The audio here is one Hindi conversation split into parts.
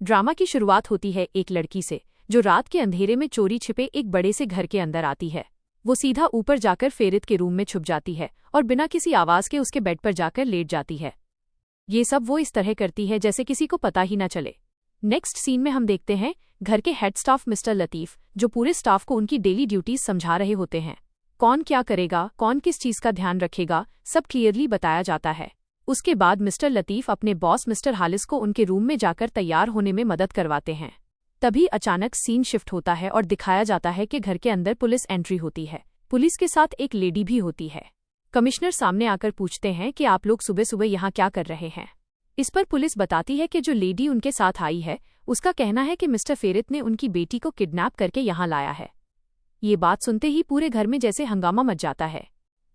ड्रामा की शुरुआत होती है एक लड़की से जो रात के अंधेरे में चोरी छिपे एक बड़े से घर के अंदर आती है। वो सीधा ऊपर जाकर फेरित के रूम में छुप जाती है और बिना किसी आवाज के उसके बेड पर जाकर लेट जाती है। ये सब वो इस तरह करती है जैसे किसी को पता ही न चले। नेक्स्ट सीन में हम देखते हैं घर के हेड स्टाफ मिस्टर लतीफ जो पूरे स्टाफ को उनकी डेली ड्यूटीज समझा रहे होते हैं। कौन क्या करेगा, कौन किस चीज का ध्यान रखेगा, सब क्लियरली बताया जाता है। उसके बाद मिस्टर लतीफ अपने बॉस मिस्टर हारिस को उनके रूम में जाकर तैयार होने में मदद करवाते हैं। तभी अचानक सीन शिफ्ट होता है और दिखाया जाता है कि घर के अंदर पुलिस एंट्री होती है। पुलिस के साथ एक लेडी भी होती है। कमिश्नर सामने आकर पूछते हैं कि आप लोग सुबह सुबह यहाँ क्या कर रहे हैं। इस पर पुलिस बताती है कि जो लेडी उनके साथ आई है उसका कहना है कि मिस्टर फेरित ने उनकी बेटी को किडनैप करके यहाँ लाया है। ये बात सुनते ही पूरे घर में जैसे हंगामा मच जाता है।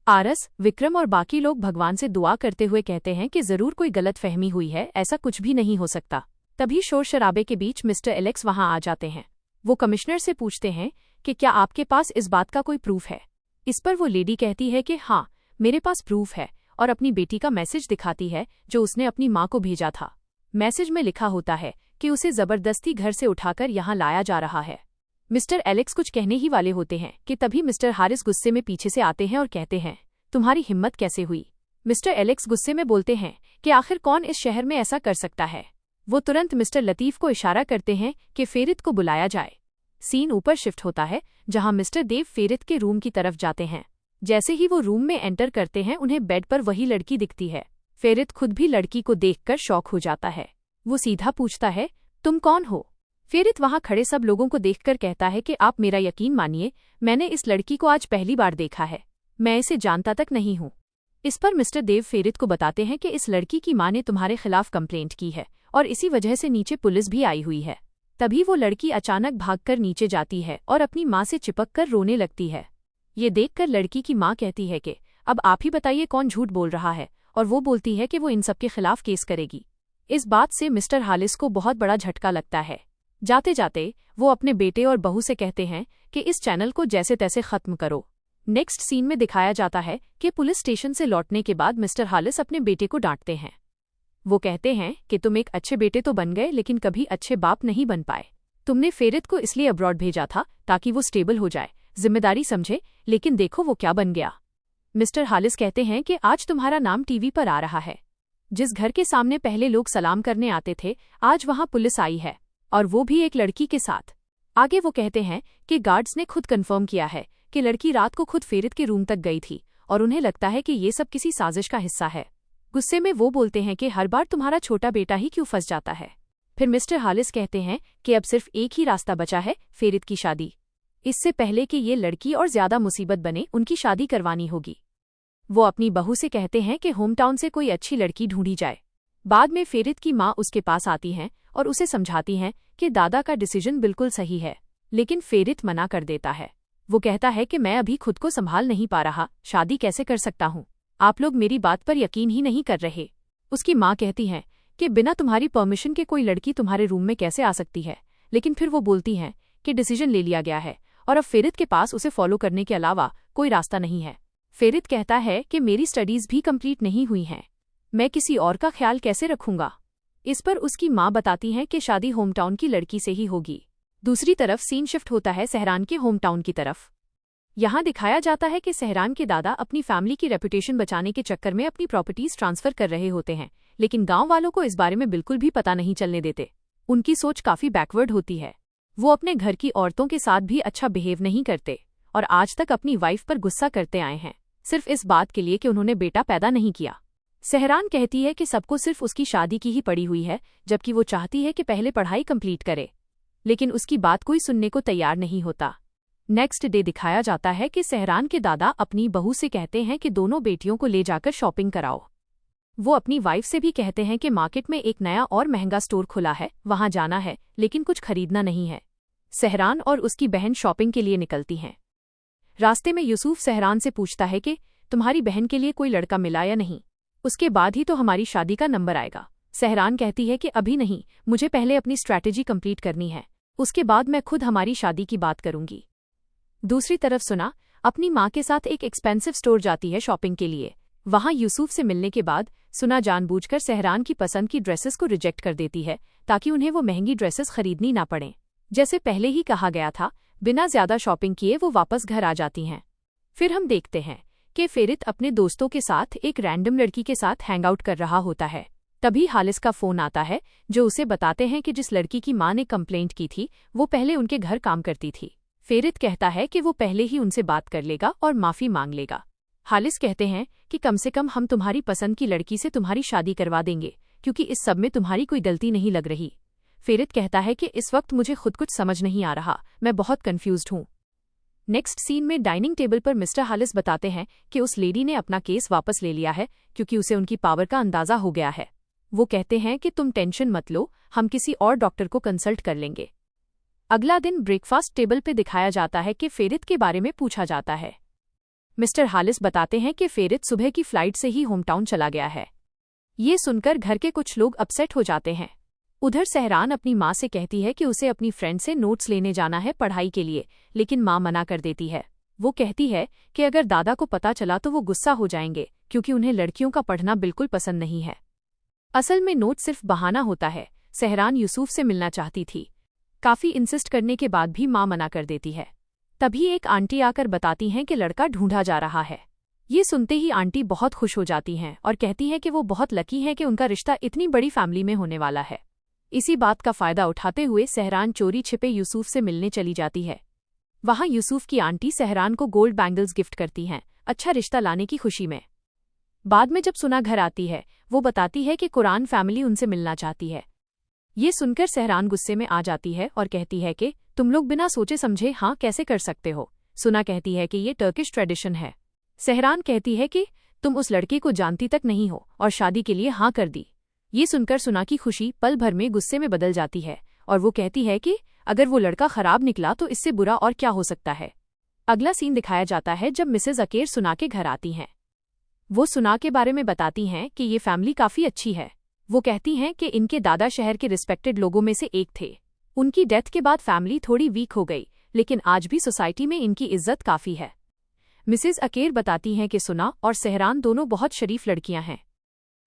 आरस, विक्रम और बाकी लोग भगवान से दुआ करते हुए कहते हैं कि जरूर कोई गलत फहमी हुई है, ऐसा कुछ भी नहीं हो सकता। तभी शोर शराबे के बीच मिस्टर एलेक्स वहां आ जाते हैं। वो कमिश्नर से पूछते हैं कि क्या आपके पास इस बात का कोई प्रूफ है। इस पर वो लेडी कहती है कि हाँ, मेरे पास प्रूफ है, और अपनी बेटी का मैसेज दिखाती है जो उसने अपनी माँ को भेजा था। मैसेज में लिखा होता है कि उसे जबरदस्ती घर से उठाकर यहाँ लाया जा रहा है। मिस्टर एलेक्स कुछ कहने ही वाले होते हैं कि तभी मिस्टर हारिस गुस्से में पीछे से आते हैं और कहते हैं, तुम्हारी हिम्मत कैसे हुई। मिस्टर एलेक्स गुस्से में बोलते हैं कि आखिर कौन इस शहर में ऐसा कर सकता है। वो तुरंत मिस्टर लतीफ को इशारा करते हैं कि फेरित को बुलाया जाए। सीन ऊपर शिफ्ट होता है जहां मिस्टर देव फेरित के रूम की तरफ जाते हैं। जैसे ही वो रूम में एंटर करते हैं उन्हें बेड पर वही लड़की दिखती है। फेरित खुद भी लड़की को देखकर शॉक हो जाता है। वो सीधा पूछता है, तुम कौन हो। फेरित वहां खड़े सब लोगों को देखकर कहता है कि आप मेरा यकीन मानिए, मैंने इस लड़की को आज पहली बार देखा है, मैं इसे जानता तक नहीं हूँ। इस पर मिस्टर देव फेरित को बताते हैं कि इस लड़की की माँ ने तुम्हारे खिलाफ कंप्लेंट की है और इसी वजह से नीचे पुलिस भी आई हुई है। तभी वो लड़की अचानक भागकर नीचे जाती है और अपनी माँ से चिपककर रोने लगती है। ये देखकर लड़की की माँ कहती है कि अब आप ही बताइए कौन झूठ बोल रहा है, और वो बोलती है कि वो इन सबके खिलाफ केस करेगी। इस बात से मिस्टर हारिस को बहुत बड़ा झटका लगता है। जाते जाते वो अपने बेटे और बहू से कहते हैं कि इस चैनल को जैसे तैसे खत्म करो। नेक्स्ट सीन में दिखाया जाता है कि पुलिस स्टेशन से लौटने के बाद मिस्टर हारिस अपने बेटे को डांटते हैं। वो कहते हैं कि तुम एक अच्छे बेटे तो बन गए लेकिन कभी अच्छे बाप नहीं बन पाए। तुमने फेरित को इसलिए अब्रॉड भेजा था ताकि वो स्टेबल हो जाए, जिम्मेदारी समझे, लेकिन देखो वो क्या बन गया। मिस्टर हारिस कहते हैं कि आज तुम्हारा नाम टीवी पर आ रहा है। जिस घर के सामने पहले लोग सलाम करने आते थे आज वहां पुलिस आई है, और वो भी एक लड़की के साथ। आगे वो कहते हैं कि गार्ड्स ने खुद कंफर्म किया है कि लड़की रात को खुद फेरित के रूम तक गई थी और उन्हें लगता है कि ये सब किसी साजिश का हिस्सा है। गुस्से में वो बोलते हैं कि हर बार तुम्हारा छोटा बेटा ही क्यों फंस जाता है। फिर मिस्टर हारिस कहते हैं कि अब सिर्फ एक ही रास्ता बचा है, फेरित की शादी। इससे पहले कि ये लड़की और ज्यादा मुसीबत बने उनकी शादी करवानी होगी। वो अपनी बहू से कहते हैं कि होम टाउन से कोई अच्छी लड़की ढूंढी जाए। बाद में फेरित की माँ उसके पास आती हैं और उसे समझाती हैं कि दादा का डिसीजन बिल्कुल सही है, लेकिन फेरित मना कर देता है। वो कहता है कि मैं अभी खुद को संभाल नहीं पा रहा, शादी कैसे कर सकता हूँ, आप लोग मेरी बात पर यकीन ही नहीं कर रहे। उसकी माँ कहती हैं कि बिना तुम्हारी परमिशन के कोई लड़की तुम्हारे रूम में कैसे आ सकती है, लेकिन फिर वो बोलती हैं कि डिसीजन ले लिया गया है और अब फेरित के पास उसे फॉलो करने के अलावा कोई रास्ता नहीं है। फेरित कहता है कि मेरी स्टडीज भी कंप्लीट नहीं हुई हैं, मैं किसी और का ख्याल कैसे रखूंगा। इस पर उसकी माँ बताती हैं कि शादी होम टाउन की लड़की से ही होगी। दूसरी तरफ सीन शिफ्ट होता है सहरान के होम टाउन की तरफ। यहाँ दिखाया जाता है कि सहरान के दादा अपनी फैमिली की रेपुटेशन बचाने के चक्कर में अपनी प्रॉपर्टीज ट्रांसफर कर रहे होते हैं, लेकिन गांव वालों को इस बारे में बिल्कुल भी पता नहीं चलने देते। उनकी सोच काफी बैकवर्ड होती है। वो अपने घर की औरतों के साथ भी अच्छा बिहेव नहीं करते और आज तक अपनी वाइफ पर गुस्सा करते आए हैं, सिर्फ इस बात के लिए कि उन्होंने बेटा पैदा नहीं किया। सहरान कहती है कि सबको सिर्फ उसकी शादी की ही पड़ी हुई है, जबकि वो चाहती है कि पहले पढ़ाई कंप्लीट करे, लेकिन उसकी बात कोई सुनने को तैयार नहीं होता। नेक्स्ट डे दिखाया जाता है कि सहरान के दादा अपनी बहू से कहते हैं कि दोनों बेटियों को ले जाकर शॉपिंग कराओ। वो अपनी वाइफ से भी कहते हैं कि मार्केट में एक नया और महंगा स्टोर खुला है, वहां जाना है, लेकिन कुछ खरीदना नहीं है। सहरान और उसकी बहन शॉपिंग के लिए निकलती हैं। रास्ते में यूसुफ सहरान से पूछता है कि तुम्हारी बहन के लिए कोई लड़का मिला या नहीं, उसके बाद ही तो हमारी शादी का नंबर आएगा। सहरान कहती है कि अभी नहीं, मुझे पहले अपनी स्ट्रैटेजी कंप्लीट करनी है, उसके बाद मैं खुद हमारी शादी की बात करूंगी। दूसरी तरफ सुना अपनी माँ के साथ एक एक्सपेंसिव स्टोर जाती है शॉपिंग के लिए। वहां यूसुफ से मिलने के बाद सुना जानबूझकर सहरान की पसंद की ड्रेसेस को रिजेक्ट कर देती है ताकि उन्हें वो महंगी ड्रेसेस खरीदनी ना पड़ें। जैसे पहले ही कहा गया था, बिना ज्यादा शॉपिंग किए वो वापस घर आ जाती हैं। फिर हम देखते हैं कि फेरित अपने दोस्तों के साथ एक रैंडम लड़की के साथ हैंगआउट कर रहा होता है। तभी हालिस का फोन आता है जो उसे बताते हैं कि जिस लड़की की मां ने कंप्लेंट की थी वो पहले उनके घर काम करती थी। फेरित कहता है कि वो पहले ही उनसे बात कर लेगा और माफी मांग लेगा। हालिस कहते हैं कि कम से कम हम तुम्हारी पसंद की लड़की से तुम्हारी शादी करवा देंगे क्योंकि इस सब में तुम्हारी कोई गलती नहीं लग रही। फेरित कहता है कि इस वक्त मुझे खुद कुछ समझ नहीं आ रहा, मैं बहुत कंफ्यूज्ड हूँ। नेक्स्ट सीन में डाइनिंग टेबल पर मिस्टर हालिस बताते हैं कि उस लेडी ने अपना केस वापस ले लिया है क्योंकि उसे उनकी पावर का अंदाजा हो गया है। वो कहते हैं कि तुम टेंशन मत लो, हम किसी और डॉक्टर को कंसल्ट कर लेंगे। अगला दिन ब्रेकफास्ट टेबल पे दिखाया जाता है कि फेरित के बारे में पूछा जाता है। मिस्टर हालिस बताते हैं कि फेरित सुबह की फ्लाइट से ही होमटाउन चला गया है। ये सुनकर घर के कुछ लोग अपसेट हो जाते हैं। उधर सहरान अपनी माँ से कहती है कि उसे अपनी फ्रेंड से नोट्स लेने जाना है पढ़ाई के लिए, लेकिन माँ मना कर देती है। वो कहती है कि अगर दादा को पता चला तो वो गुस्सा हो जाएंगे क्योंकि उन्हें लड़कियों का पढ़ना बिल्कुल पसंद नहीं है। असल में नोट सिर्फ बहाना होता है। सहरान यूसुफ से मिलना चाहती थी। काफी इंसिस्ट करने के बाद भी माँ मना कर देती है। तभी एक आंटी आकर बताती हैं कि लड़का ढूंढा जा रहा है। ये सुनते ही आंटी बहुत खुश हो जाती हैं और कहती हैं कि वो बहुत लकी हैं कि उनका रिश्ता इतनी बड़ी फैमिली में होने वाला है। इसी बात का फायदा उठाते हुए सहरान चोरी छिपे यूसुफ से मिलने चली जाती है। वहां यूसुफ की आंटी सहरान को गोल्ड बैंगल्स गिफ्ट करती हैं, अच्छा रिश्ता लाने की खुशी में। बाद में जब सुना घर आती है, वो बताती है कि कुरान फैमिली उनसे मिलना चाहती है। ये सुनकर सहरान गुस्से में आ जाती है और कहती है कि तुम लोग बिना सोचे समझे हाँ कैसे कर सकते हो। सुना कहती है कि ये टर्किश ट्रेडिशन है। सहरान कहती है कि तुम उस लड़के को जानती तक नहीं हो और शादी के लिए हाँ कर दी। ये सुनकर सुना की खुशी पल भर में गुस्से में बदल जाती है और वो कहती है कि अगर वो लड़का खराब निकला तो इससे बुरा और क्या हो सकता है। अगला सीन दिखाया जाता है जब मिसेज अकेर सुना के घर आती हैं। वो सुना के बारे में बताती हैं कि ये फैमिली काफी अच्छी है। वो कहती हैं कि इनके दादा शहर के रिस्पेक्टेड लोगों में से एक थे। उनकी डेथ के बाद फैमिली थोड़ी वीक हो गई, लेकिन आज भी सोसाइटी में इनकी इज्जत काफी है। मिसेज अकेर बताती हैं कि सुना और सहरान दोनों बहुत शरीफ लड़कियां हैं।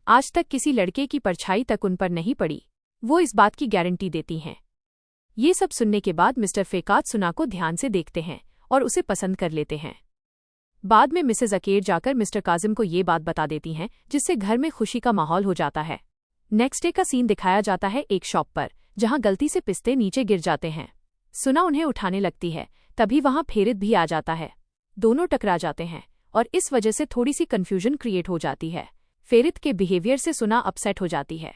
आज तक किसी लड़के की परछाई तक उन पर नहीं पड़ी, वो इस बात की गारंटी देती हैं। ये सब सुनने के बाद मिस्टर फेकात सुना को ध्यान से देखते हैं और उसे पसंद कर लेते हैं। बाद में मिसेज अकेर जाकर मिस्टर काजिम को ये बात बता देती हैं, जिससे घर में खुशी का माहौल हो जाता है। नेक्स्ट डे का सीन दिखाया जाता है एक शॉप पर, जहां गलती से पिस्ते नीचे गिर जाते हैं। सुना उन्हें उठाने लगती है, तभी वहां फेरित भी आ जाता है। दोनों टकरा जाते हैं और इस वजह से थोड़ी सी कंफ्यूजन क्रिएट हो जाती है। फेरित के बिहेवियर से सुना अपसेट हो जाती है।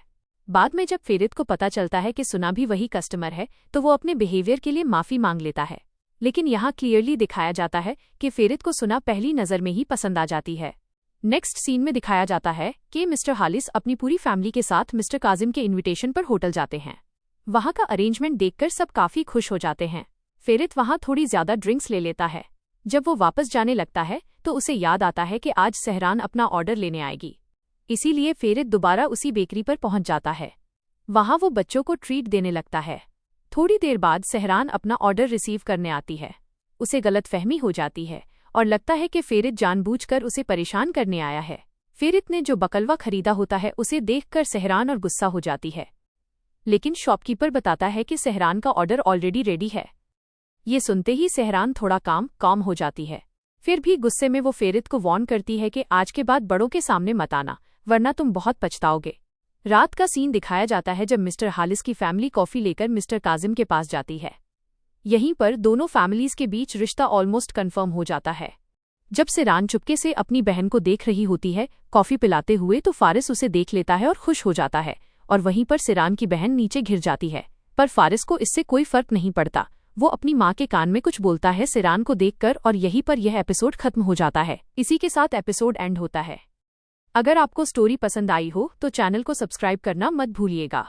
बाद में जब फेरित को पता चलता है कि सुना भी वही कस्टमर है तो वो अपने बिहेवियर के लिए माफी मांग लेता है। लेकिन यहाँ क्लियरली दिखाया जाता है कि फेरित को सुना पहली नज़र में ही पसंद आ जाती है। नेक्स्ट सीन में दिखाया जाता है कि मिस्टर हालिस अपनी पूरी फैमिली के साथ मिस्टर काजिम के इन्विटेशन पर होटल जाते हैं। वहाँ का अरेंजमेंट देखकर सब काफी खुश हो जाते हैं। फेरित वहाँ थोड़ी ज्यादा ड्रिंक्स ले लेता है। जब वो वापस जाने लगता है तो उसे याद आता है कि आज सहरान अपना ऑर्डर लेने आएगी। इसीलिए फेरित दोबारा उसी बेकरी पर पहुंच जाता है। वहां वो बच्चों को ट्रीट देने लगता है। थोड़ी देर बाद सहरान अपना ऑर्डर रिसीव करने आती है। उसे गलतफहमी हो जाती है और लगता है कि फेरित जानबूझकर उसे परेशान करने आया है। फेरित ने जो बकलवा खरीदा होता है उसे देखकर सहरान और गुस्सा हो जाती है, लेकिन शॉपकीपर बताता है कि सहरान का ऑर्डर ऑलरेडी रेडी है। ये सुनते ही सहरान थोड़ा काम हो जाती है। फिर भी गुस्से में वो फेरित को वार्न करती है कि आज के बाद बड़ों के सामने मत आना, वरना तुम बहुत पछताओगे। रात का सीन दिखाया जाता है जब मिस्टर हालिस की फैमिली कॉफी लेकर मिस्टर काजिम के पास जाती है। यहीं पर दोनों फैमिलीज के बीच रिश्ता ऑलमोस्ट कंफर्म हो जाता है। जब सहरान चुपके से अपनी बहन को देख रही होती है कॉफी पिलाते हुए तो फारिस उसे देख लेता है और खुश हो जाता है, और वहीं पर सहरान की बहन नीचे गिर जाती है। पर फारिस को इससे कोई फर्क नहीं पड़ता। वो अपनी माँ के कान में कुछ बोलता है सहरान को देखकर, और यहीं पर यह एपिसोड खत्म हो जाता है। इसी के साथ एपिसोड एंड होता है। अगर आपको स्टोरी पसंद आई हो तो चैनल को सब्सक्राइब करना मत भूलिएगा।